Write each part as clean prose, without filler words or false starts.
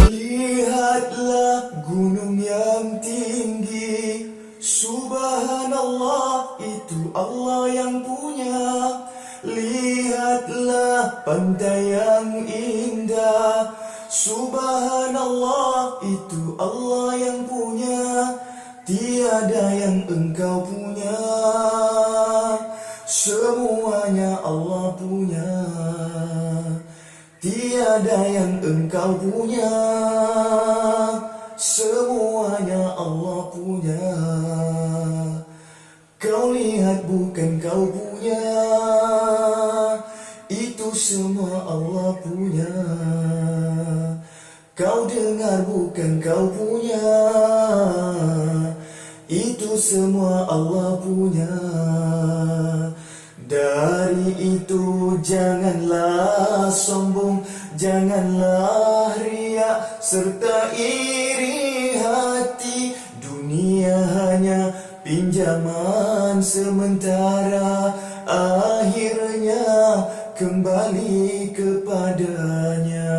Lihatlah gunung yang tinggi, subhanallah, itu Allah yang punya. Lihatlah pantai yang indah, subhanallah, itu Allah yang punya. Tiada yang engkau punya, semuanya Allah punya. Tiada yang engkau punya, semuanya Allah punya. Kau lihat bukan kau punya, itu semua Allah punya. Kau dengar bukan kau punya, itu semua Allah punya. Dari itu janganlah sombong, janganlah riak serta iri hati. Dunia hanya pinjaman sementara, akhirnya kembali kepadanya.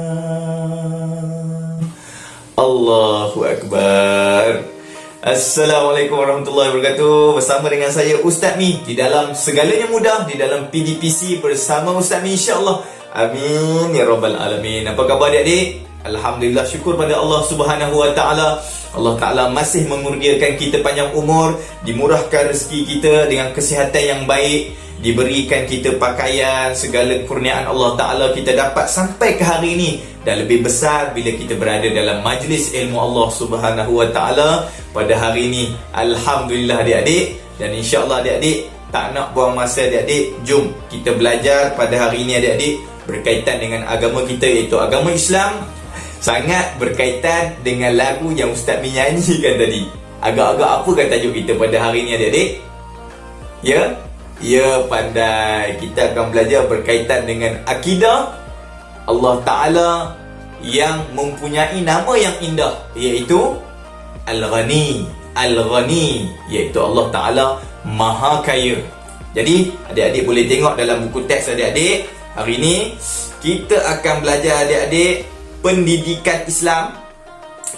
Allahu Akbar. Assalamualaikum warahmatullahi wabarakatuh. Bersama dengan saya Ustaz Mi di dalam Segalanya Mudah, di dalam PDPC bersama Ustaz Mi, insya-Allah. Amin ya rabbal alamin. Apa khabar adik-adik? Alhamdulillah, syukur pada Allah Subhanahu wa taala. Allah Taala masih mengurniakan kita panjang umur, dimurahkan rezeki kita dengan kesihatan yang baik, diberikan kita pakaian, segala kurniaan Allah Taala kita dapat sampai ke hari ini. Dan lebih besar bila kita berada dalam majlis ilmu Allah Subhanahu wa taala pada hari ini. Alhamdulillah adik-adik, dan insya-Allah adik-adik tak nak buang masa adik-adik, jom kita belajar pada hari ini adik-adik berkaitan dengan agama kita, iaitu agama Islam. Sangat berkaitan dengan lagu yang Ustaz Mi nyanyikan tadi. Agak-agak apa kan tajuk kita pada hari ini adik-adik? Ya? Ya, pandai. Kita akan belajar berkaitan dengan akidah Allah Ta'ala yang mempunyai nama yang indah, iaitu Al-Ghani. Al-Ghani, iaitu Allah Ta'ala Maha Kaya. Jadi adik-adik boleh tengok dalam buku teks adik-adik. Hari ini kita akan belajar adik-adik pendidikan Islam.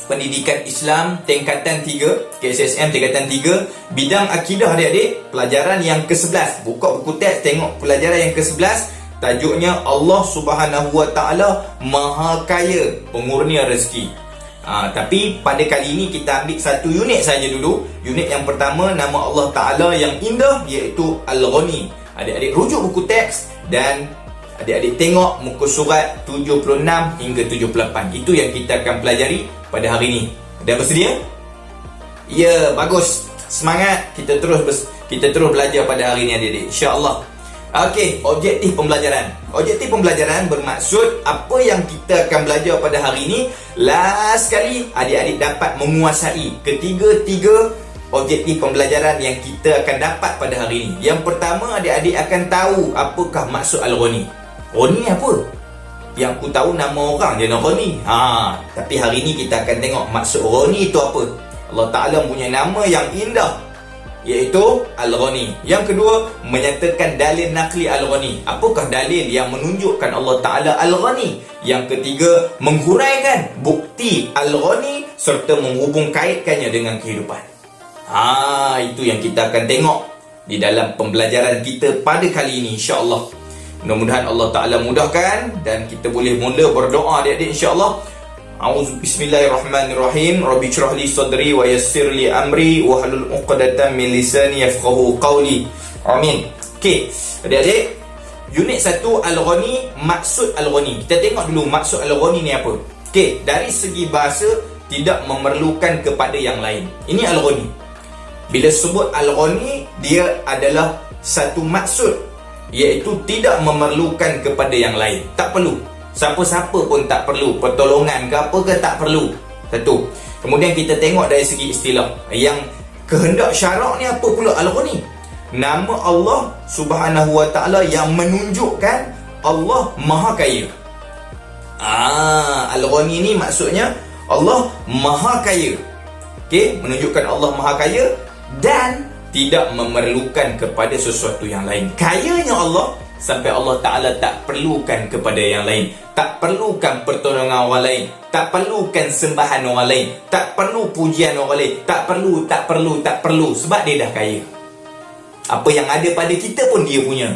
Pendidikan Islam tingkatan 3, KSSM tingkatan 3, bidang akidah adik-adik, pelajaran yang ke-11. Buka buku teks, tengok pelajaran yang ke-11. Tajuknya Allah Subhanahu wa taala Maha Kaya, pengurnia rezeki. Tapi pada kali ini kita ambil satu unit saja dulu. Unit yang pertama, nama Allah Taala yang indah, iaitu Al-Ghani. Adik-adik rujuk buku teks dan adik-adik tengok muka surat 76 hingga 78. Itu yang kita akan pelajari pada hari ini. Dah bersedia? Ya, bagus. Semangat. Kita terus belajar pada hari ini adik-adik, insya-Allah. Okey, objektif pembelajaran. Objektif pembelajaran bermaksud apa yang kita akan belajar pada hari ini, last sekali adik-adik dapat menguasai ketiga-tiga objektif pembelajaran yang kita akan dapat pada hari ini. Yang pertama, adik-adik akan tahu apakah maksud Al-Ghani. Ghani apa? Yang aku tahu nama orang dia nama Ghani. Tapi hari ini kita akan tengok maksud Ghani itu apa. Allah Ta'ala punya nama yang indah, iaitu Al-Ghani. Yang kedua, menyatakan dalil naqli Al-Ghani. Apakah dalil yang menunjukkan Allah Ta'ala Al-Ghani? Yang ketiga, menghuraikan bukti Al-Ghani serta menghubung kaitkannya dengan kehidupan. Itu yang kita akan tengok di dalam pembelajaran kita pada kali ini, insya-Allah. Mudah-mudahan Allah Ta'ala mudahkan dan kita boleh mula berdoa adik-adik, insya-Allah. Bismillahirrahmanirrahim. Rabbi shrah li sadri wa yassir li amri wa hlul 'uqdatam min lisani yafqahu qawli. Amin. Okey, adik-adik, unit 1 Al-Ghani, maksud Al-Ghani. Kita tengok dulu maksud Al-Ghani ni apa. Okey, dari segi bahasa, tidak memerlukan kepada yang lain. Ini Al-Ghani. Bila sebut Al-Ghani, dia adalah satu maksud, iaitu tidak memerlukan kepada yang lain. Tak perlu. Siapa-siapa pun tak perlu pertolongan ke apa ke, tak perlu. Satu. Kemudian kita tengok dari segi istilah. Yang kehendak syarak ni apa pula Al-Ghani? Nama Allah Subhanahu wa taala yang menunjukkan Allah Maha Kaya. Al-Ghani ni maksudnya Allah Maha Kaya. Okey, menunjukkan Allah Maha Kaya dan tidak memerlukan kepada sesuatu yang lain. Kayanya Allah sampai Allah Ta'ala tak perlukan kepada yang lain, tak perlukan pertolongan orang lain, tak perlukan sembahan orang lain, tak perlu pujian orang lain, tak perlu, sebab dia dah kaya. Apa yang ada pada kita pun dia punya.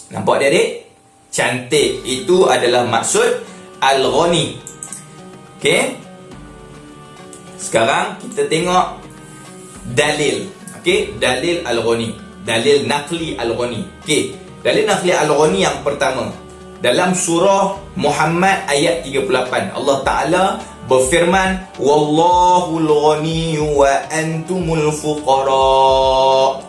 Nampak adik-adik? Cantik itu adalah maksud Al-Ghani. Okey. Sekarang kita tengok dalil. Okey, dalil Al-Ghani. Dalil naqli Al-Ghani. Okey, dalil naqli Al-Ghani yang pertama. Dalam surah Muhammad ayat 38, Allah Ta'ala berfirman, Wallahul ghaniyyu wa antumul fuqara.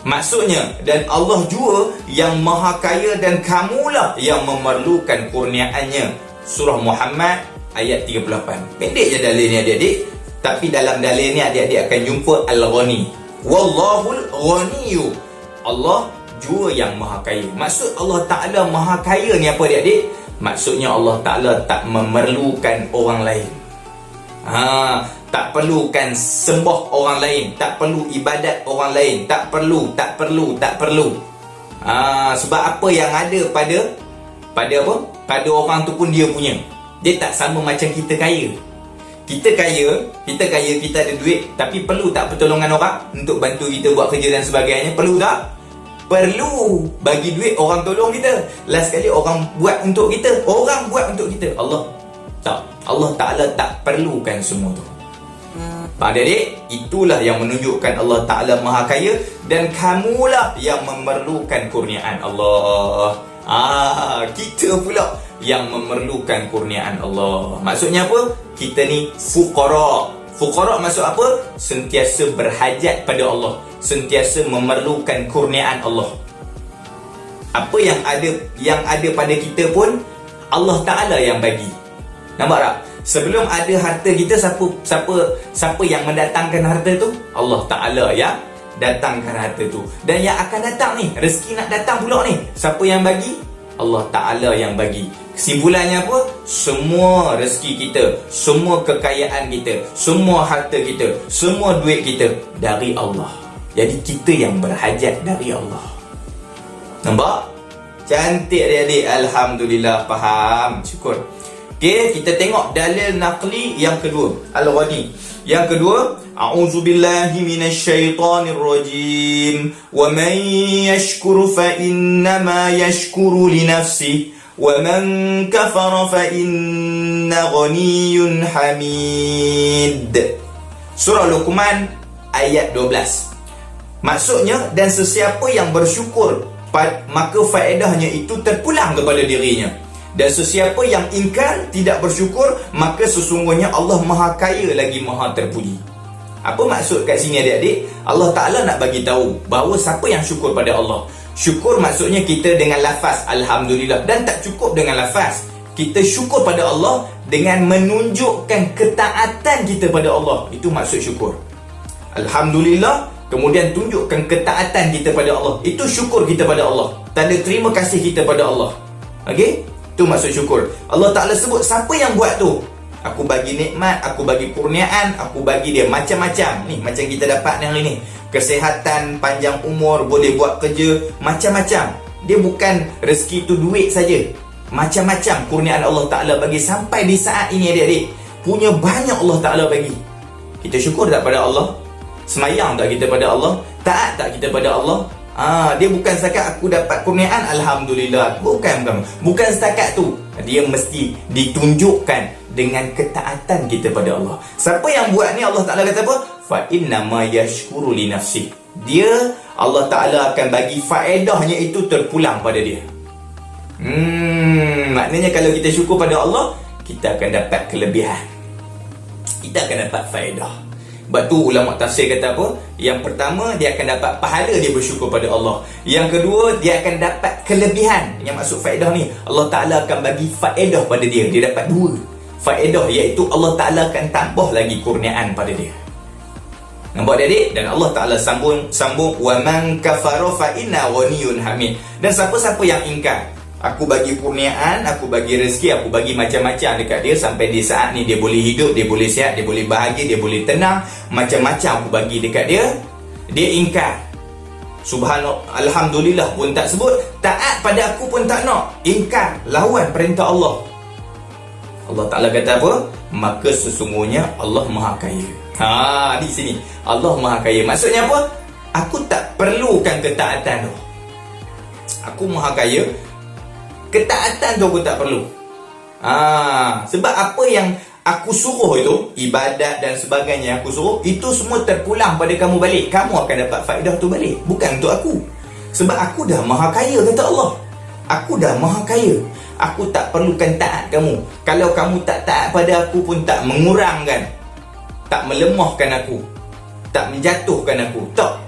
Maksudnya, dan Allah jua yang maha kaya dan kamulah yang memerlukan kurniaannya. Surah Muhammad ayat 38. Pendek je dalilnya adik-adik, tapi dalam dalil ni adik-adik akan jumpa Al-Ghani. Wallahul ghaniyyu, Allah jua yang maha kaya. Maksud Allah Ta'ala maha kaya ni apa adik-adik? Maksudnya Allah Ta'ala tak memerlukan orang lain. Tak perlukan sembah orang lain, tak perlu ibadat orang lain, tak perlu. Sebab apa yang ada pada apa? Pada orang tu pun dia punya. Dia tak sama macam kita kaya. Kita kaya, kita ada duit, tapi perlu tak pertolongan orang untuk bantu kita buat kerja dan sebagainya? Perlu tak? Perlu. Bagi duit orang tolong kita. Last sekali orang buat untuk kita. Orang buat untuk kita. Allah tak. Allah Ta'ala tak perlukan semua tu. Adik-adik, itulah yang menunjukkan Allah Ta'ala maha kaya dan kamulah yang memerlukan kurniaan Allah. Kita pula yang memerlukan kurniaan Allah. Maksudnya apa? Kita ni fuqara. Fuqara maksud apa? Sentiasa berhajat pada Allah, sentiasa memerlukan kurniaan Allah. Apa yang ada pada kita pun Allah Ta'ala yang bagi. Nampak tak? Sebelum ada harta kita, siapa yang mendatangkan harta tu? Allah Ta'ala yang datangkan harta tu. Dan yang akan datang ni, rezeki nak datang pula ni, siapa yang bagi? Allah Ta'ala yang bagi. Kesimpulannya apa? Semua rezeki kita, semua kekayaan kita, semua harta kita, semua duit kita dari Allah. Jadi kita yang berhajat dari Allah. Nampak? Cantik adik-adik. Alhamdulillah, faham. Syukur. Okey, kita tengok dalil naqli yang kedua, Al-Ghani. Yang kedua, a'udzubillahi minasyaitonir rajim. Wa man yashkur fa innama yashkuru li nafsihi wa man kafara fa inna ghaniyyun hamid. Surah Luqman ayat 12. Maksudnya, dan sesiapa yang bersyukur, maka faedahnya itu terpulang kepada dirinya. Dan sesiapa yang ingkar, tidak bersyukur, maka sesungguhnya Allah maha kaya lagi maha terpuji. Apa maksud kat sini adik-adik? Allah Ta'ala nak bagi tahu bahawa siapa yang syukur pada Allah. Syukur maksudnya kita dengan lafaz Alhamdulillah. Dan tak cukup dengan lafaz. Kita syukur pada Allah dengan menunjukkan ketaatan kita pada Allah. Itu maksud syukur. Alhamdulillah, kemudian tunjukkan ketaatan kita pada Allah. Itu syukur kita pada Allah. Tanda terima kasih kita pada Allah. Okey? Itu maksud syukur. Allah Ta'ala sebut siapa yang buat tu. Aku bagi nikmat, aku bagi kurniaan, aku bagi dia macam-macam. Ni macam kita dapat ni hari ni. Kesihatan, panjang umur, boleh buat kerja, macam-macam. Dia bukan rezeki tu duit saja. Macam-macam kurniaan Allah Ta'ala bagi sampai di saat ini adik-adik. Punya banyak Allah Ta'ala bagi. Kita syukur tak pada Allah? Semayang tak kita pada Allah? Taat tak kita pada Allah? Dia bukan setakat aku dapat kurniaan Alhamdulillah. Bukan setakat tu. Dia mesti ditunjukkan dengan ketaatan kita pada Allah. Siapa yang buat ni, Allah Ta'ala kata apa? Fa innama yashkuru li nafsi. Dia, Allah Ta'ala akan bagi faedahnya itu terpulang pada dia. Maknanya kalau kita syukur pada Allah, kita akan dapat kelebihan. Kita akan dapat faedah. Sebab tu ulama tafsir kata apa? Yang pertama, dia akan dapat pahala dia bersyukur pada Allah. Yang kedua, dia akan dapat kelebihan. Yang maksud faedah ni, Allah Ta'ala akan bagi faedah pada dia. Dia dapat dua faedah, iaitu Allah Ta'ala akan tambah lagi kurniaan pada dia. Nampak adik? Dan Allah Ta'ala sambung wa man kafara fa inna ghaniyyun hamid. Dan siapa-siapa yang ingkar, aku bagi kurniaan, aku bagi rezeki, aku bagi macam-macam dekat dia sampai di saat ni dia boleh hidup, dia boleh sihat, dia boleh bahagia, dia boleh tenang, macam-macam aku bagi dekat dia. Dia ingkar. Subhanallah, alhamdulillah pun tak sebut, taat pada aku pun tak nak, ingkar, lawan perintah Allah. Allah Ta'ala kata apa? Maka sesungguhnya Allah Maha Kaya. Di sini Allah Maha Kaya. Maksudnya apa? Aku tak perlukan ketaatan tu. Aku Maha Kaya, ketaatan tu aku tak perlu. Sebab apa yang aku suruh itu, ibadat dan sebagainya aku suruh, itu semua terpulang pada kamu balik. Kamu akan dapat faedah tu balik, bukan untuk aku. Sebab aku dah Maha Kaya, kata Allah. Aku dah Maha Kaya. Aku tak perlukan taat kamu. Kalau kamu tak taat pada aku pun tak mengurangkan, tak melemahkan aku, tak menjatuhkan aku. Tak.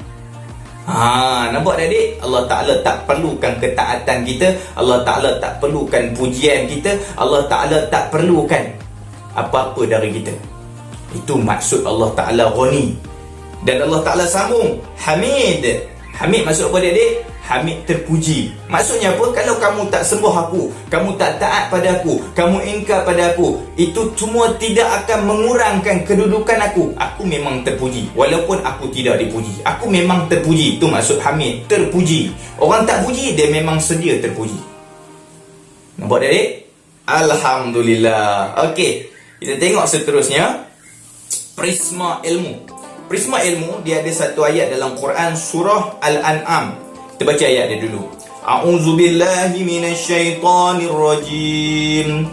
Nampak tak adik? Allah Ta'ala tak perlukan ketaatan kita. Allah Ta'ala tak perlukan pujian kita. Allah Ta'ala tak perlukan apa-apa dari kita. Itu maksud Allah Ta'ala Ghani. Dan Allah Ta'ala sambung Hamid. Hamid maksud apa adik? Hamid terpuji. Maksudnya apa? Kalau kamu tak sembah aku, kamu tak taat pada aku, kamu ingkar pada aku, itu semua tidak akan mengurangkan kedudukan aku. Aku memang terpuji walaupun aku tidak dipuji. Aku memang terpuji. Itu maksud Hamid, terpuji. Orang tak puji, dia memang sedia terpuji. Nampak tak adik? Alhamdulillah. Okey, kita tengok seterusnya, Prisma Ilmu. Prisma Ilmu, dia ada satu ayat dalam Quran, surah Al-An'am. Kita baca ayat dia dulu. A'udzubillahi minasyaitonirrajim.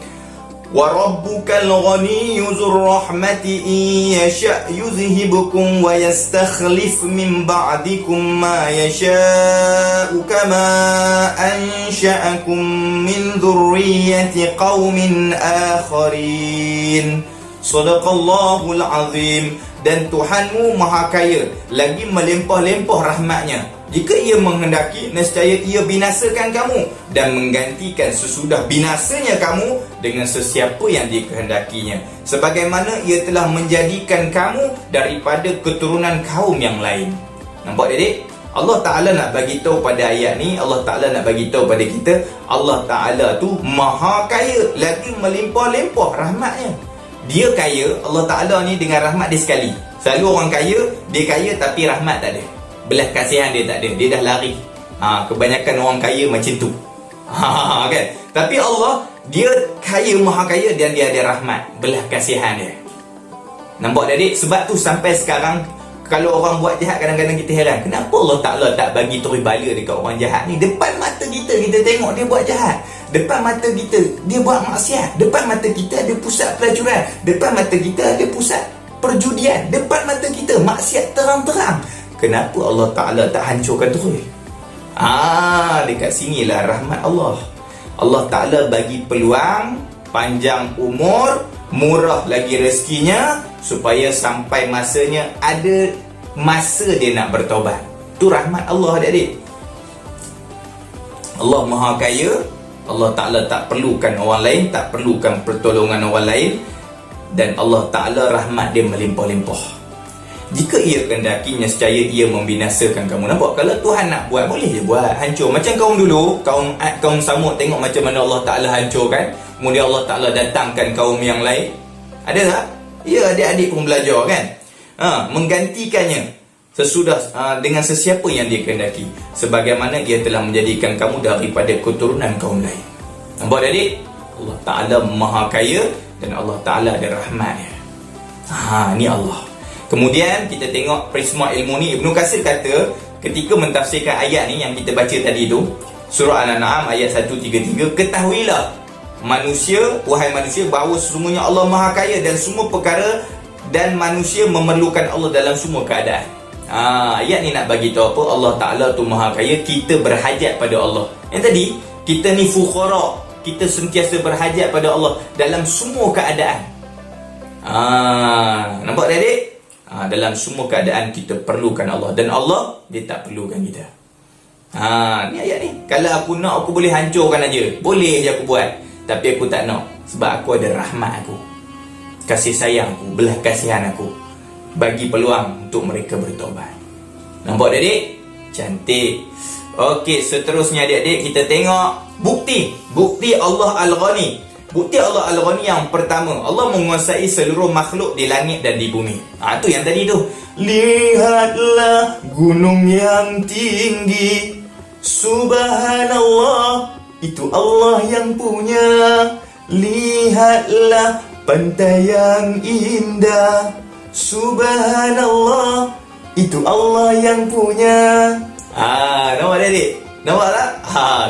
Wa rabbukal ghaniyyu dzur rahmati in yasha' yuzhibukum wa yastakhlif min ba'dikum ma yasha'u kama ansha'akum min dzurriyyati qaumin akharin. Sadaqallahul azim. Dan Tuhanmu Maha Kaya, lagi melimpah-limpah rahmatnya. Jika ia menghendaki, nescaya ia binasakan kamu dan menggantikan sesudah binasanya kamu dengan sesiapa yang dikehendakinya, sebagaimana ia telah menjadikan kamu daripada keturunan kaum yang lain. Nampak adik? Allah Ta'ala nak bagi tahu pada ayat ni, Allah Ta'ala nak bagi tahu pada kita, Allah Ta'ala tu Maha Kaya, lagi melimpah-limpah rahmatnya. Dia kaya, Allah Ta'ala ni dengan rahmat dia sekali. Selalu orang kaya, dia kaya tapi rahmat tak ada, belas kasihan dia tak ada, dia dah lari. Kebanyakan orang kaya macam tu. Kan? Tapi Allah, dia kaya, Maha Kaya, dan dia ada rahmat, belas kasihan dia. Nampak tak adik? Sebab tu sampai sekarang, kalau orang buat jahat, kadang-kadang kita heran, kenapa Allah Ta'ala tak bagi turun bala dekat orang jahat ni? Depan mata kita, kita tengok dia buat jahat. Depan mata kita, dia buat maksiat. Depan mata kita ada pusat pelacuran. Depan mata kita ada pusat perjudian. Depan mata kita maksiat terang-terang. Kenapa Allah Ta'ala tak hancurkan terus? Dekat sinilah rahmat Allah. Allah Ta'ala bagi peluang, panjang umur, murah lagi rezekinya, supaya sampai masanya ada masa dia nak bertaubat. Itu rahmat Allah, adik-adik. Allah Maha Kaya. Allah Ta'ala tak perlukan orang lain, tak perlukan pertolongan orang lain. Dan Allah Ta'ala rahmat dia melimpah-limpah. Jika ia kehendakinya, nescaya ia membinasakan kamu. Nampak? Kalau Tuhan nak buat, boleh je buat, hancur. Macam kaum dulu, kaum Samud, tengok macam mana Allah Ta'ala hancurkan. Kemudian Allah Ta'ala datangkan kaum yang lain. Ada tak? Ya, adik-adik pun belajar kan. Menggantikannya sesudah dengan sesiapa yang dia kehendaki, sebagaimana ia telah menjadikan kamu daripada keturunan kaum lain. Nampak tak adik? Allah Ta'ala Maha Kaya dan Allah Ta'ala ada rahmatnya. Ni Allah. Kemudian kita tengok Prisma Ilmu ni, Ibnu Katsir kata ketika mentafsirkan ayat ni yang kita baca tadi tu, surah Al-An'am ayat 133, ketahuilah manusia, wahai manusia, bahawa sesungguhnya Allah Maha Kaya dan semua perkara, dan manusia memerlukan Allah dalam semua keadaan. Ayat ni nak bagi tahu apa? Allah Ta'ala tu Maha Kaya, kita berhajat pada Allah. Yang tadi, kita ni fukhara, kita sentiasa berhajat pada Allah dalam semua keadaan. Nampak tak adik? Dalam semua keadaan kita perlukan Allah, dan Allah, dia tak perlukan kita. Ni ayat ni. Kalau aku nak, aku boleh hancurkan aja, boleh je aku buat. Tapi aku tak nak, sebab aku ada rahmat aku, kasih sayang aku, belah kasihan aku, bagi peluang untuk mereka bertobat. Nampak adik-adik? Cantik. Okey, seterusnya adik-adik, kita tengok bukti Allah Al-Ghani. Bukti Allah Al-Ghani yang pertama, Allah menguasai seluruh makhluk di langit dan di bumi. Tu yang tadi tu. Lihatlah gunung yang tinggi, subhanallah, itu Allah yang punya. Lihatlah pantai yang indah, subhanallah, itu Allah yang punya. Nampak adik? Nampak tak?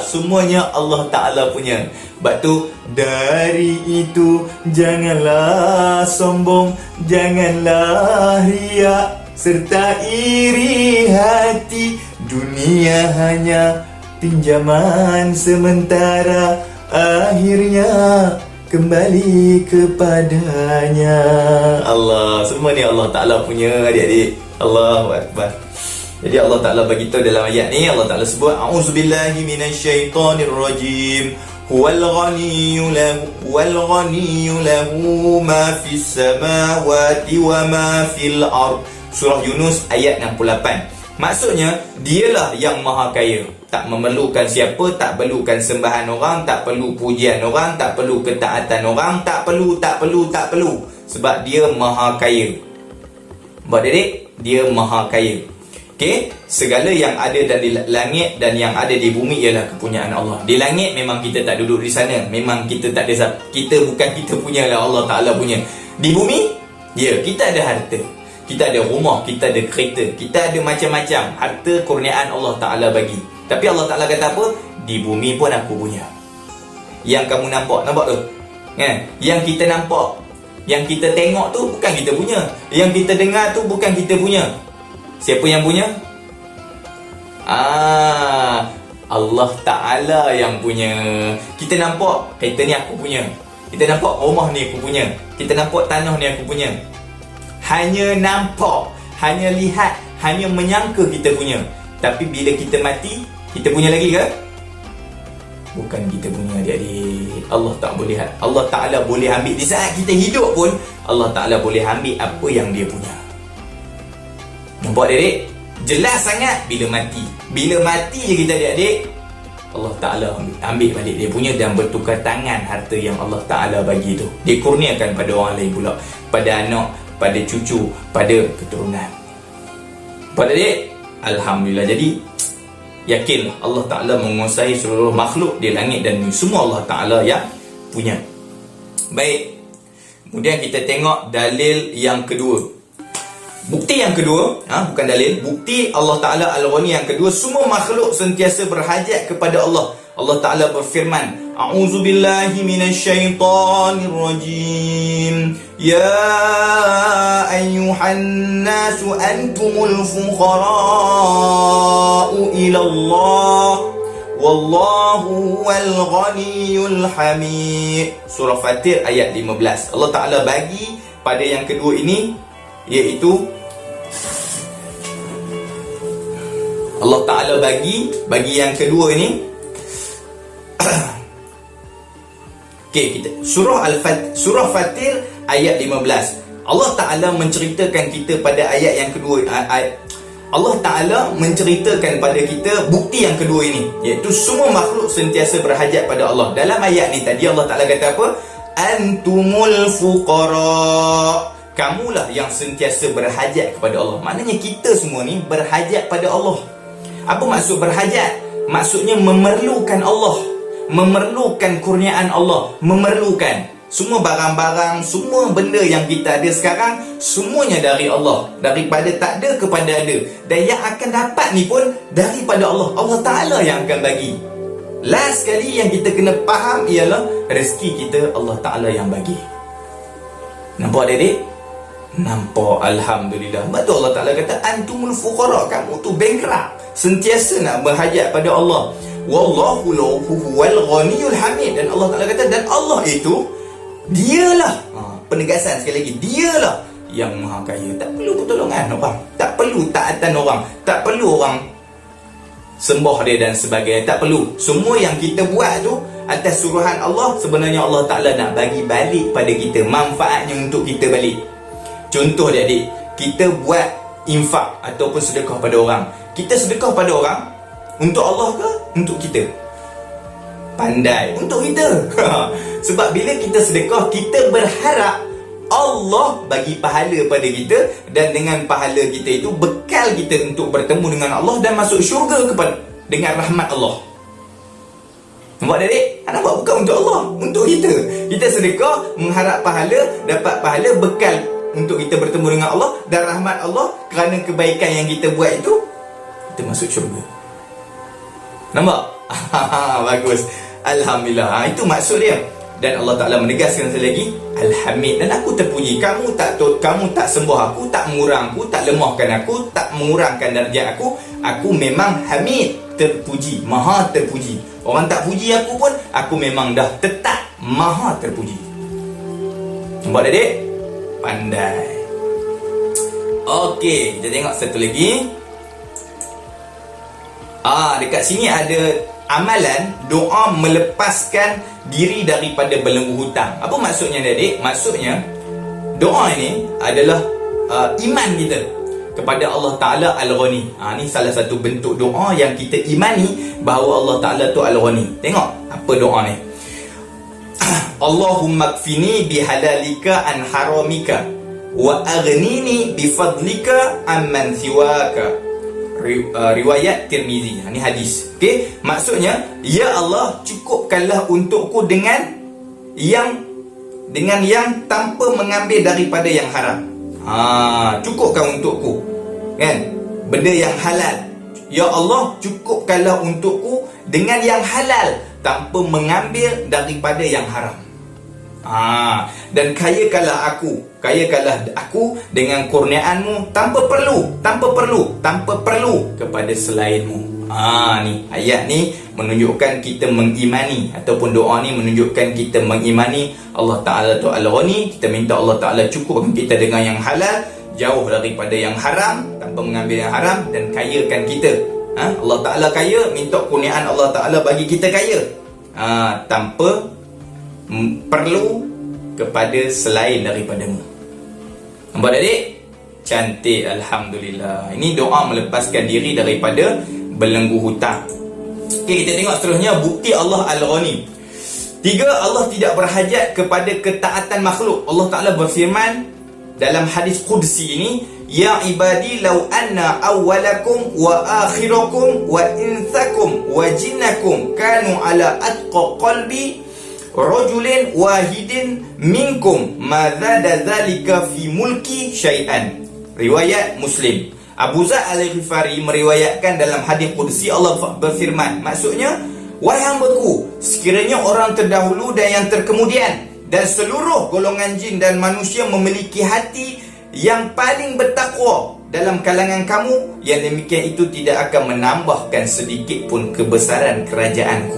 Semuanya Allah Ta'ala punya. Sebab tu, dari itu janganlah sombong, janganlah riak serta iri hati. Dunia hanya pinjaman sementara, akhirnya kembali kepadanya. Allah, semua ni Allah Ta'ala punya adik-adik. Allahu Akbar. Jadi Allah Ta'ala beritahu dalam ayat ni, Allah Ta'ala sebut, A'udzubillahi minasyaitonirrajim. Huwal ghaniyyu lahu ma fis samawati wa ma fil ard. Surah Yunus ayat 68. Maksudnya, dialah yang maha kaya. Tak memerlukan siapa, tak perlukan sembahan orang, tak perlu pujian orang, tak perlu ketaatan orang, tak perlu. Sebab dia maha kaya. Buat adik, dia maha kaya. Okey, segala yang ada di langit dan yang ada di bumi ialah kepunyaan Allah. Di langit memang kita tak duduk di sana, memang kita tak ada, kita bukan kita punya lah, Allah Ta'ala punya. Di bumi, kita ada harta, kita ada rumah, kita ada kereta, kita ada macam-macam harta kurniaan Allah Ta'ala bagi. Tapi Allah Ta'ala kata apa? Di bumi pun aku punya. Yang kamu nampak tu kan? Yang kita nampak, yang kita tengok tu bukan kita punya. Yang kita dengar tu bukan kita punya. Siapa yang punya? Allah Ta'ala yang punya. Kita nampak kereta ni aku punya, kita nampak rumah ni aku punya, kita nampak tanah ni aku punya. Hanya nampak, hanya lihat, hanya menyangka kita punya. Tapi bila kita mati, kita punya lagi ke? Bukan kita punya, adik-adik. Allah tak boleh. Allah Ta'ala boleh ambil. Di saat kita hidup pun, Allah Ta'ala boleh ambil apa yang dia punya. Nampak adik-adik? Jelas sangat bila mati. Bila mati je kita, adik-adik, Allah Ta'ala ambil balik dia punya dan bertukar tangan harta yang Allah Ta'ala bagi tu. Dia kurniakan pada orang lain pula. Pada anak, pada cucu, pada keturunan. Nampak adik? Alhamdulillah. Jadi yakinlah Allah Ta'ala menguasai seluruh makhluk di langit dan bumi. Semua Allah Ta'ala yang punya. Baik. Kemudian kita tengok dalil yang kedua. Bukti yang kedua, bukan dalil, bukti Allah Ta'ala Al-Ghani yang kedua, semua makhluk sentiasa berhajat kepada Allah. Allah Ta'ala berfirman, A'udzubillahi minasyaitonirrajim. Ya ayyuhan nasu antumul fuqara'u ilallah, wallahu huwal ghaniyul hamid. Surah Fatir ayat 15. Allah Ta'ala bagi pada yang kedua ini, iaitu Allah Ta'ala bagi yang kedua ini. Okey, kita Surah Fatir ayat 15. Allah Ta'ala menceritakan kita pada ayat yang kedua. Allah Ta'ala menceritakan pada kita bukti yang kedua ini, iaitu semua makhluk sentiasa berhajat pada Allah. Dalam ayat ni tadi Allah Ta'ala kata apa? Antumul fuqara. Kamulah yang sentiasa berhajat kepada Allah. Maknanya kita semua ni berhajat pada Allah. Apa maksud berhajat? Maksudnya memerlukan Allah, memerlukan kurniaan Allah, memerlukan semua barang-barang, semua benda yang kita ada sekarang, semuanya dari Allah. Daripada tak ada kepada ada. Dan yang akan dapat ni pun daripada Allah. Allah Ta'ala yang akan bagi. Last sekali yang kita kena faham ialah rezeki kita Allah Ta'ala yang bagi. Nampak adik-adik? Nampak, Alhamdulillah. Sebab tu Allah Ta'ala kata antumul fuqara, kamu tu bankrupt, sentiasa nak berhajat pada Allah. Wallahu huwal ghaniyul hamid. Dan Allah Ta'ala kata, dan Allah itu dialah, penegasan sekali lagi, dialah yang maha kaya. Tak perlu pertolongan orang, tak perlu taatan orang, tak perlu orang sembah dia dan sebagainya. Tak perlu. Semua yang kita buat tu atas suruhan Allah, sebenarnya Allah Ta'ala nak bagi balik pada kita, manfaatnya untuk kita balik. Contoh adik-adik, kita buat infak ataupun sedekah pada orang. Kita sedekah pada orang untuk Allah ke untuk kita? pandai untuk kita. Sebab bila kita sedekah, kita berharap Allah bagi pahala pada kita, dan dengan pahala kita itu bekal kita untuk bertemu dengan Allah dan masuk syurga dengan rahmat Allah. Nampak adik? Anak buat bukan untuk Allah, untuk kita. Kita sedekah mengharap pahala, dapat pahala bekal untuk kita bertemu dengan Allah dan rahmat Allah. Kerana kebaikan yang kita buat itu, kita masuk syurga. Nampak? Bagus. Alhamdulillah. Itu maksud dia. Dan Allah Ta'ala menegaskan sekali lagi, Al-Hamid. Dan aku terpuji. Kamu tak sembah aku, tak mengurang aku, tak lemahkan aku, tak mengurangkan darjat aku. Aku memang Hamid, terpuji, maha terpuji. Orang tak puji aku pun, aku memang dah tetap maha terpuji. Nampak tak, adik? Pandai. Okey, kita tengok satu lagi. Dekat sini ada amalan doa melepaskan diri daripada belenggu hutang. Apa maksudnya, adik? Maksudnya doa ini adalah iman kita kepada Allah Ta'ala Al-Ghani. Ni salah satu bentuk doa yang kita imani bahawa Allah Ta'ala tu Al-Ghani. Tengok apa doa ni. Allahumma kfini bihalalika an haramika wa aghnini bifadlika amman siwaka. Riwayat Tirmizi. Ini hadis. Okey, maksudnya, ya Allah, cukupkanlah untukku dengan yang tanpa mengambil daripada yang haram. Cukupkan untukku, kan, benda yang halal. Ya Allah, cukupkanlah untukku dengan yang halal tanpa mengambil daripada yang haram. Dan kayakanlah aku dengan kurniaanmu tanpa perlu kepada selainmu. Ni ayat ni menunjukkan kita mengimani, ataupun doa ni menunjukkan kita mengimani Allah Ta'ala tu Al-Ghani. Kita minta Allah Ta'ala cukupkan kita dengan yang halal, jauh daripada yang haram, tanpa mengambil yang haram, dan kayakan kita. Allah Ta'ala kaya, minta kurniaan Allah Ta'ala bagi kita kaya, tanpa perlu kepada selain daripadamu. Nampak tak, adik? Cantik, Alhamdulillah. Ini doa melepaskan diri daripada belenggu hutang. Okey, kita tengok seterusnya, bukti Allah Al-Ghani. 3, Allah tidak berhajat kepada ketaatan makhluk. Allah Ta'ala berfirman dalam hadis Qudsi ini, Ya ibadi law anna awwalakum wa akhirakum wa insakum wa jinnakum kanu ala atqa qalbi rajulin wahidin minkum ma zada zalika fi mulki syai'an. Riwayat Muslim. Abu Zar Al-Ghifari meriwayatkan dalam hadis Qudsi, Allah berfirman, maksudnya, wahai hambaku, sekiranya orang terdahulu dan yang terkemudian dan seluruh golongan jin dan manusia memiliki hati yang paling bertakwa dalam kalangan kamu, yang demikian itu tidak akan menambahkan sedikit pun kebesaran kerajaanku.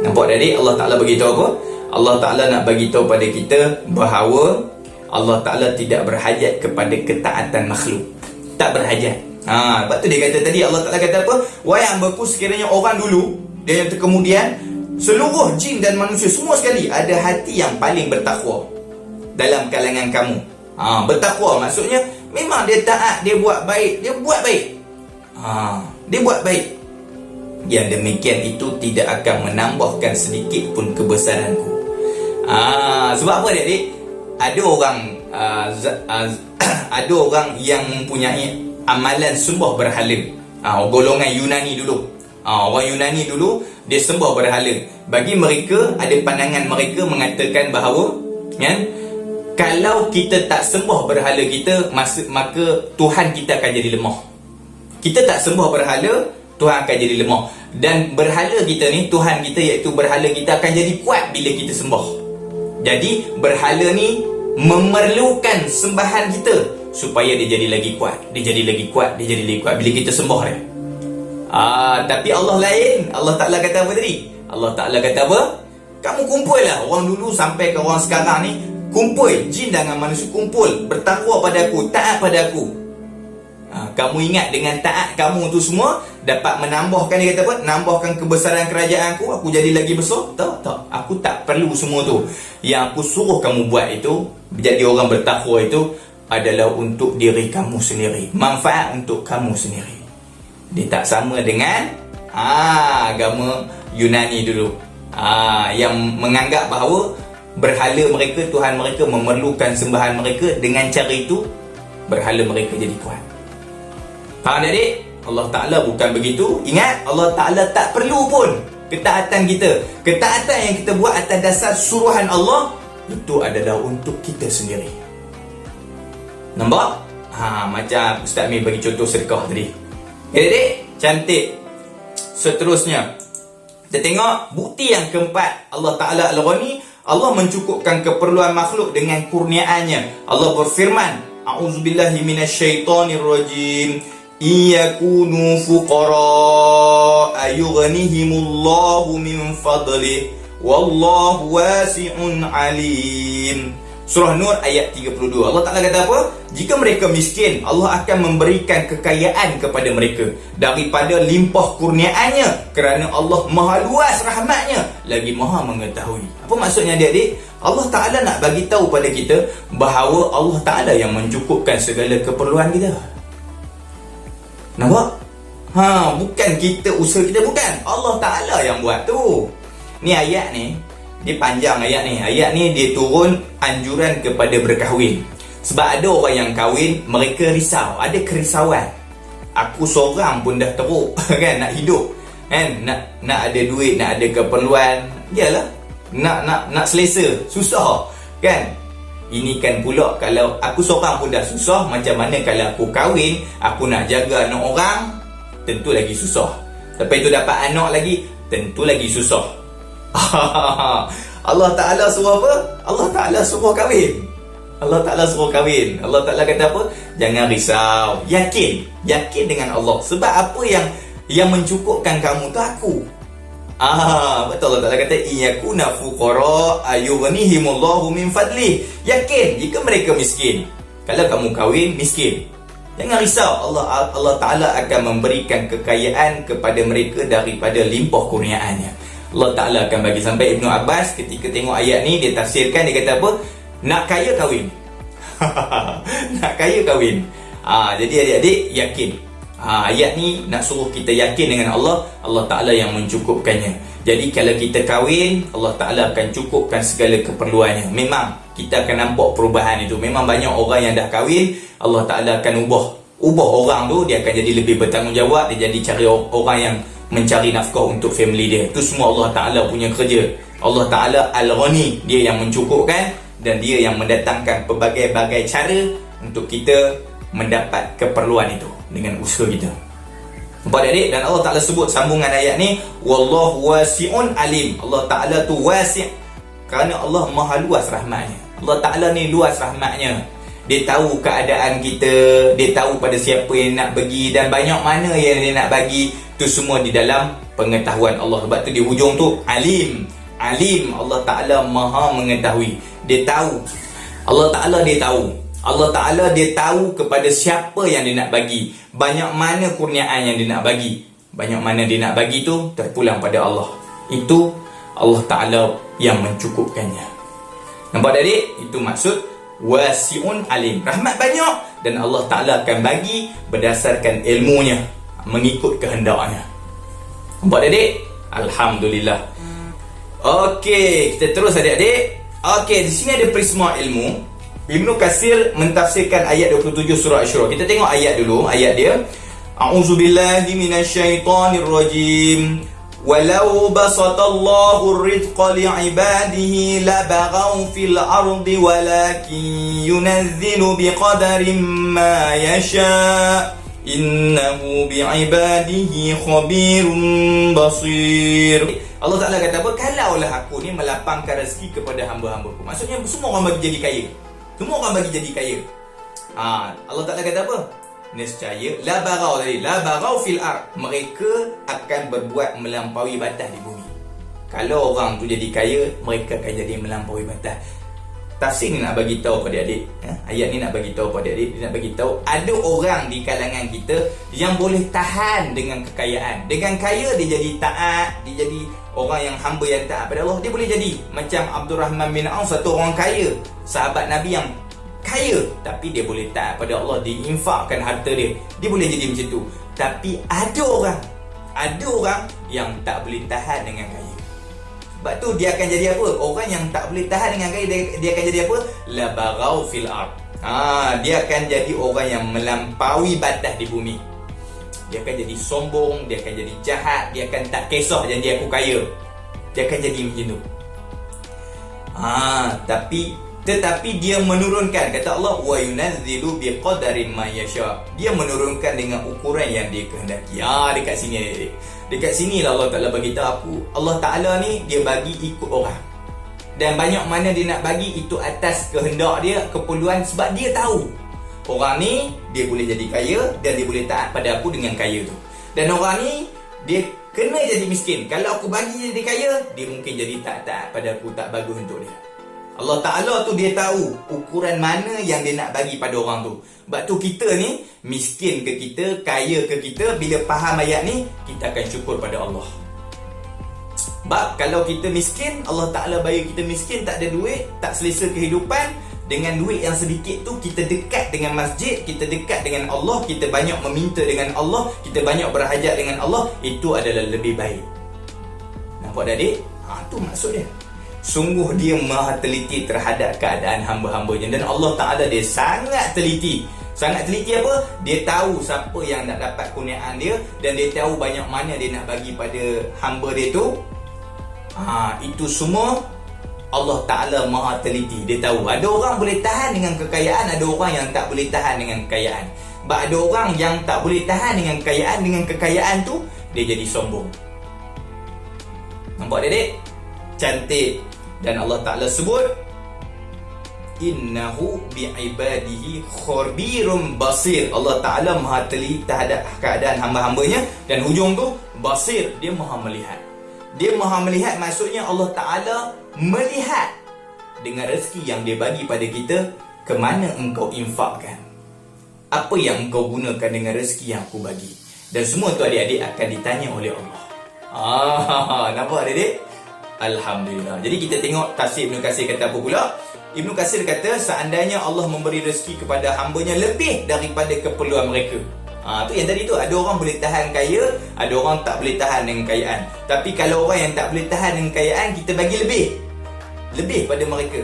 Nampak tadi Allah Ta'ala beritahu apa? Allah Ta'ala nak beritahu pada kita bahawa Allah Ta'ala tidak berhajat kepada ketaatan makhluk. Tak berhajat. Lepas tu dia kata tadi, Allah Ta'ala kata apa? Wahai hambaku, sekiranya orang dulu dan yang kemudian seluruh jin dan manusia semua sekali ada hati yang paling bertakwa dalam kalangan kamu. Bertakwa maksudnya memang dia taat, dia buat baik, dia buat baik. Yang demikian itu tidak akan menambahkan sedikit pun kebesaranku. Sebab apa, adik? Ada orang yang mempunyai amalan sembah berhala. Golongan Yunani dulu. Orang Yunani dulu dia sembah berhala. Bagi mereka, ada pandangan mereka mengatakan bahawa, kan, kalau kita tak sembah berhala kita, maka Tuhan kita akan jadi lemah. Kita tak sembah berhala, Tuhan akan jadi lemah. Dan berhala kita ni, Tuhan kita iaitu berhala kita, akan jadi kuat bila kita sembah. Jadi berhala ni memerlukan sembahan kita supaya dia jadi lagi kuat. Dia jadi lagi kuat bila kita sembah dia. Tapi Allah lain. Allah Ta'ala kata apa tadi? Allah Ta'ala kata apa? Kamu kumpul lah, orang dulu sampai ke orang sekarang ni, kumpul, jin dengan manusia kumpul, bertakwa pada aku, taat pada aku. Kamu ingat dengan taat kamu tu semua dapat menambahkan, dia kata apa? Nambahkan kebesaran kerajaan aku jadi lagi besar? Tak. Aku tak perlu semua tu. Yang aku suruh kamu buat itu, jadi orang bertakwa itu, adalah untuk diri kamu sendiri. Manfaat untuk kamu sendiri. Dia tak sama dengan agama Yunani dulu. Yang menganggap bahawa berhala mereka, Tuhan mereka memerlukan sembahan mereka, dengan cara itu berhala mereka jadi kuat. Faham adik? Allah Ta'ala bukan begitu. Ingat, Allah Ta'ala tak perlu pun ketaatan kita. Ketaatan yang kita buat atas dasar suruhan Allah, itu adalah untuk kita sendiri. Nampak? Macam Ustaz Mir bagi contoh sedekah tadi. Adik-adik, cantik. Seterusnya, kita tengok bukti yang keempat. Allah Ta'ala Al-Ghani, Allah mencukupkan keperluan makhluk dengan kurniaannya. Allah berfirman, A'udzubillahi minasyaitonirrajim. Iyakunu fuqara ayughnihimullahu min fadlih wallahu wasi'un alim. Surah Nur ayat 32. Allah Ta'ala kata apa? Jika mereka miskin, Allah akan memberikan kekayaan kepada mereka daripada limpah kurniaannya, kerana Allah maha luas rahmatnya, lagi maha mengetahui. Apa maksudnya adik-adik? Allah Ta'ala nak bagi tahu pada kita bahawa Allah Ta'ala yang mencukupkan segala keperluan kita. Nampak? Bukan kita, usaha kita bukan. Allah Ta'ala yang buat tu. Ni ayat ni, dia panjang ayat ni. Ayat ni dia turun anjuran kepada berkahwin. Sebab ada orang yang kahwin, mereka risau. Ada kerisauan. Aku seorang pun dah teruk kan, nak hidup kan, nak ada duit, nak ada keperluan. Yalah, nak selesa, susah kan. Ini kan pula, kalau aku seorang pun dah susah, macam mana kalau aku kahwin, aku nak jaga anak orang, tentu lagi susah. Lepas itu dapat anak lagi, tentu lagi susah. Allah Ta'ala suruh apa? Allah Ta'ala suruh kahwin. Allah Ta'ala suruh kahwin. Allah Ta'ala kata apa? Jangan risau, yakin dengan Allah. Sebab apa yang mencukupkan kamu tu aku. Betul, Allah Ta'ala kata iyakuna fuqara ayughnihimullahu min fadlih. Yakin jika mereka miskin. Kalau kamu kahwin miskin, jangan risau, Allah Ta'ala akan memberikan kekayaan kepada mereka daripada limpah kurniaannya. Allah Ta'ala akan bagi. Sampai Ibnu Abbas ketika tengok ayat ni, dia tafsirkan, dia kata apa? Nak kaya kahwin. Nak kaya kahwin. Jadi adik-adik yakin. Ayat ni nak suruh kita yakin dengan Allah. Allah Ta'ala yang mencukupkannya. Jadi kalau kita kahwin, Allah Ta'ala akan cukupkan segala keperluannya. Memang kita akan nampak perubahan itu. Memang banyak orang yang dah kahwin, Allah Ta'ala akan ubah orang tu. Dia akan jadi lebih bertanggungjawab. Dia jadi cari orang yang mencari nafkah untuk family dia. Itu semua Allah Ta'ala punya kerja. Allah Ta'ala Al-Ghani, dia yang mencukupkan, dan dia yang mendatangkan pelbagai-bagai cara untuk kita mendapat keperluan itu dengan usaha kita. Nampak adik? Dan Allah Ta'ala sebut sambungan ayat ni, wallahu wasi'un alim. Allah Ta'ala tu wasi' kerana Allah maha luas rahmatnya. Allah Ta'ala ni luas rahmatnya. Dia tahu keadaan kita, dia tahu pada siapa yang nak bagi, dan banyak mana yang dia nak bagi. Itu semua di dalam pengetahuan Allah. Sebab tu di hujung tu alim. Allah Ta'ala maha mengetahui. Dia tahu. Allah Ta'ala dia tahu. Allah Ta'ala dia tahu kepada siapa yang dia nak bagi, banyak mana kurniaan yang dia nak bagi. Banyak mana dia nak bagi tu terpulang pada Allah. Itu Allah Ta'ala yang mencukupkannya. Nampak adik? Itu maksud wasi'un alim. Rahmat banyak, dan Allah Ta'ala akan bagi berdasarkan ilmunya, mengikut kehendaknya. Nampak adik? Alhamdulillah. Okey, kita terus adik-adik. Okey, di sini ada prisma ilmu. Ibnu Katsir mentafsirkan ayat 27 surah Asy-Syura. Kita tengok ayat dulu, ayat dia. A'udzubillahi minasyaitonirrajim. Walau basatallahu ar-rizqa li'ibadihi labaghaw fil ardi walakin yunazzilu biqadarin ma yasha. Innahu bi'ibadihi khabirun basir. Allah Ta'ala kata apa? Kalaulah aku ni melapangkan rezeki kepada hamba-hambaku. Maksudnya semua orang bagi jadi kaya. Semua orang bagi jadi kaya. Allah Ta'ala kata apa? Nescaya la baghaw tadi, la baghaw fil ard. Mereka akan berbuat melampaui batas di bumi. Kalau orang tu jadi kaya, mereka akan jadi melampaui batas. Tafsir ni nak bagi tahu pada adik, ayat ni nak bagi tahu pada adik, dia nak bagi tahu ada orang di kalangan kita yang boleh tahan dengan kekayaan. Dengan kaya dia jadi taat, dia jadi orang yang hamba yang taat pada Allah. Dia boleh jadi macam Abdurrahman bin Auf, satu orang kaya, sahabat Nabi yang kaya, tapi dia boleh taat pada Allah, diinfakkan harta dia. Dia boleh jadi macam tu. Tapi ada orang yang tak boleh tahan dengan kaya. Sebab tu dia akan jadi apa? Orang yang tak boleh tahan dengan kaya, dia akan jadi apa? La baghaw fil ard. Dia akan jadi orang yang melampaui batas di bumi. Dia akan jadi sombong, dia akan jadi jahat, dia akan tak kisah janji aku kaya. Dia akan jadi macam tu. Tetapi dia menurunkan, kata Allah, wa yunazzilu biqadarin ma yasha. Dia menurunkan dengan ukuran yang dia kehendaki. Dekat sini adik. Dekat sini lah Allah Ta'ala bagi tahu aku, Allah Ta'ala ni dia bagi ikut orang. Dan banyak mana dia nak bagi itu atas kehendak dia, keperluan, sebab dia tahu orang ni dia boleh jadi kaya dan dia boleh taat pada aku dengan kaya tu. Dan orang ni dia kena jadi miskin. Kalau aku bagi jadi kaya, dia mungkin jadi tak taat pada aku, tak bagus untuk dia. Allah Ta'ala tu dia tahu ukuran mana yang dia nak bagi pada orang tu. Sebab tu kita ni, miskin ke kita, kaya ke kita, bila faham ayat ni, kita akan syukur pada Allah. Sebab kalau kita miskin, Allah Ta'ala bagi kita miskin, tak ada duit, tak selesa kehidupan, dengan duit yang sedikit tu, kita dekat dengan masjid, kita dekat dengan Allah, kita banyak meminta dengan Allah, kita banyak berhajat dengan Allah, itu adalah lebih baik. Nampak tak adik? Tu maksud dia. Sungguh dia maha teliti terhadap keadaan hamba-hambanya. Dan Allah Ta'ala dia sangat teliti. Sangat teliti apa? Dia tahu siapa yang nak dapat kurniaan dia, dan dia tahu banyak mana dia nak bagi pada hamba dia tu. Itu semua Allah Ta'ala maha teliti. Dia tahu. Ada orang boleh tahan dengan kekayaan, ada orang yang tak boleh tahan dengan kekayaan. Sebab ada orang yang tak boleh tahan dengan kekayaan, dengan kekayaan tu dia jadi sombong. Nampak dia, dek? Cantik. Dan Allah Ta'ala sebut, innahu bi'ibadihi khabirum basir. Allah Ta'ala maha teliti terhadap keadaan hamba-hambanya. Dan hujung tu, basir, dia maha melihat. Dia maha melihat maksudnya Allah Ta'ala melihat dengan rezeki yang dia bagi pada kita, ke mana engkau infakkan, apa yang engkau gunakan dengan rezeki yang aku bagi. Dan semua tu adik-adik akan ditanya oleh Allah. Nampak adik-adik? Alhamdulillah. Jadi kita tengok tafsir Ibn Katsir kata apa pula. Ibn Katsir kata, seandainya Allah memberi rezeki kepada hambanya lebih daripada keperluan mereka. Tu yang tadi tu, ada orang boleh tahan kaya, ada orang tak boleh tahan dengan kekayaan. Tapi kalau orang yang tak boleh tahan dengan kekayaan, kita bagi lebih pada mereka,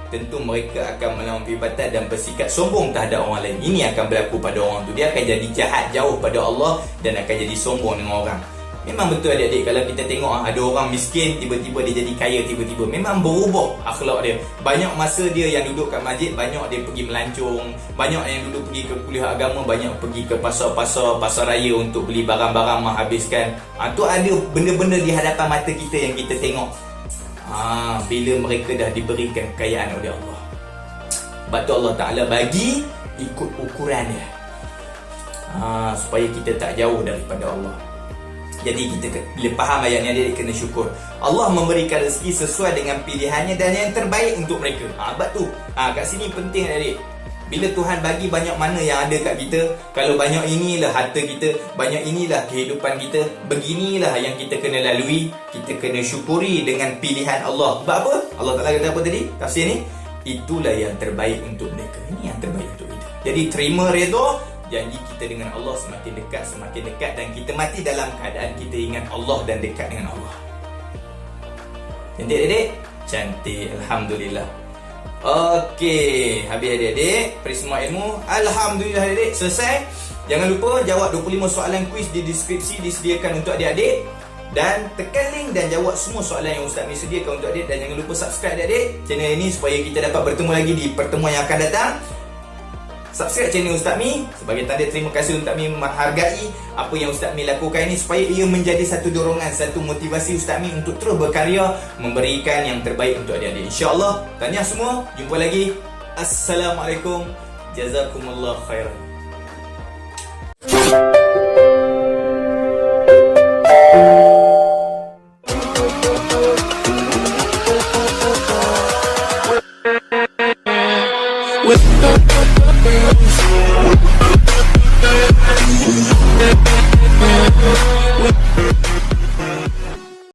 tentu mereka akan melampaui batas dan bersikap sombong terhadap orang lain. Ini akan berlaku pada orang tu. Dia akan jadi jahat jauh pada Allah dan akan jadi sombong dengan orang. Memang betul adik-adik, kalau kita tengok ada orang miskin, tiba-tiba dia jadi kaya tiba-tiba. Memang berubah akhlak dia. Banyak masa dia yang duduk kat masjid, banyak dia pergi melancong. Banyak yang duduk pergi ke kuliah agama, banyak pergi ke pasar-pasar, pasar raya untuk beli barang-barang, menghabiskan. Tu ada benda-benda di hadapan mata kita yang kita tengok. Bila mereka dah diberikan kekayaan oleh Allah. Sebab tu Allah Ta'ala bagi ikut ukuran dia. Supaya kita tak jauh daripada Allah. Jadi kita bila faham ayat ni, dia kena syukur. Allah memberikan rezeki sesuai dengan pilihannya dan yang terbaik untuk mereka. Sebab tu kat sini penting adik. Bila Tuhan bagi banyak mana yang ada kat kita, kalau banyak inilah harta kita, banyak inilah kehidupan kita, beginilah yang kita kena lalui, kita kena syukuri dengan pilihan Allah. Sebab apa? Allah Ta'ala kata apa tadi? Tafsir ni, itulah yang terbaik untuk mereka. Ini yang terbaik untuk kita. Jadi terima redha, janji kita dengan Allah semakin dekat, dan kita mati dalam keadaan kita ingat Allah dan dekat dengan Allah. Cantik adik-adik? Cantik, Alhamdulillah. Okey, habis adik-adik Prisma Ilmu. Alhamdulillah adik-adik, selesai. Jangan lupa jawab 25 soalan kuis di deskripsi, disediakan untuk adik-adik. Dan tekan link dan jawab semua soalan yang Ustaz Mi sediakan untuk adik. Dan jangan lupa subscribe adik-adik channel ini supaya kita dapat bertemu lagi di pertemuan yang akan datang. Subscribe channel Ustaz Mi sebagai tanda terima kasih Ustaz Mi menghargai apa yang Ustaz Mi lakukan ini, supaya ia menjadi satu dorongan, satu motivasi Ustaz Mi untuk terus berkarya, memberikan yang terbaik untuk adik-adik. InsyaAllah. Tahniah semua. Jumpa lagi. Assalamualaikum. Jazakumullah khairan.